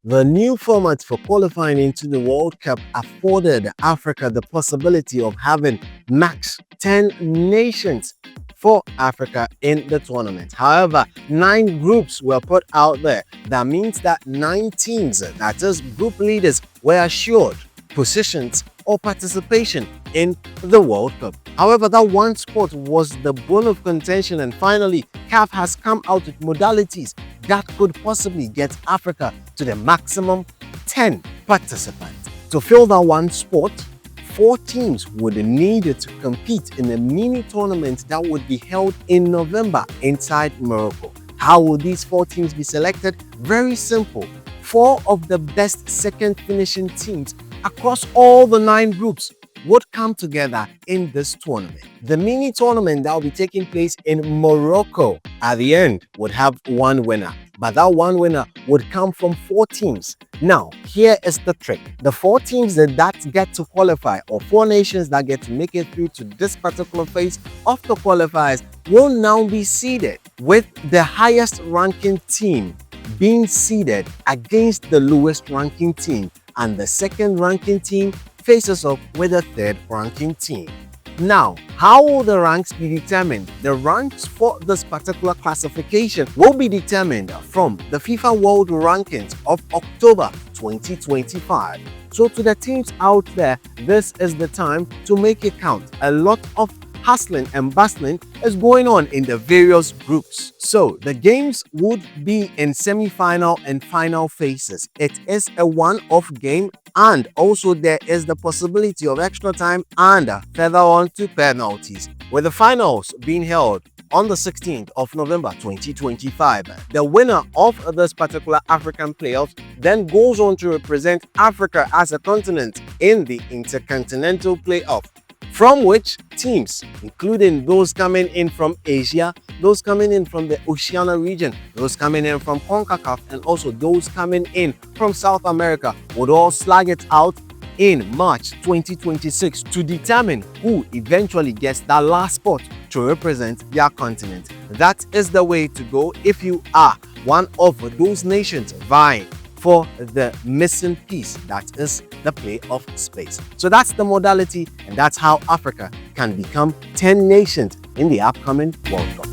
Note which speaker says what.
Speaker 1: The new format for qualifying into the World Cup afforded Africa the possibility of having max 10 nations for Africa in the tournament. However, 9 groups were put out there. That means that 9 teams, that is, group leaders, were assured positions or participation in the World Cup. However, that one spot was the bone of contention, and finally, CAF has come out with modalities that could possibly get Africa to the maximum 10 participants. To fill that one spot, 4 teams would need to compete in a mini tournament that would be held in November inside Morocco. How will these 4 teams be selected? Very simple. 4 of the best second finishing teams across all the 9 groups would come together in this tournament. The mini tournament that will be taking place in Morocco at the end would have one winner, but that one winner would come from 4 teams. Now, here is the trick. The 4 teams that get to qualify, or 4 nations that get to make it through to this particular phase of the qualifiers, will now be seeded, with the highest ranking team being seeded against the lowest ranking team, and the second ranking team faces off with the third ranking team. Now, how will the ranks be determined? The ranks for this particular classification will be determined from the FIFA World Rankings of October 2025. So to the teams out there, this is the time to make it count. A lot of hustling and bustling is going on in the various groups. So the games would be in semi-final and final phases. It is a one-off game, and also there is the possibility of extra time and further on to penalties, with the finals being held on the 16th of November 2025. The winner of this particular African playoffs then goes on to represent Africa as a continent in the Intercontinental Playoff, from which teams, including those coming in from Asia, those coming in from the Oceania region, those coming in from CONCACAF, and also those coming in from South America, would all slag it out in March 2026 to determine who eventually gets that last spot to represent their continent. That is the way to go if you are one of those nations vying for the missing piece, that is the playoff space. So that's the modality, and that's how Africa can become 10 nations in the upcoming World Cup.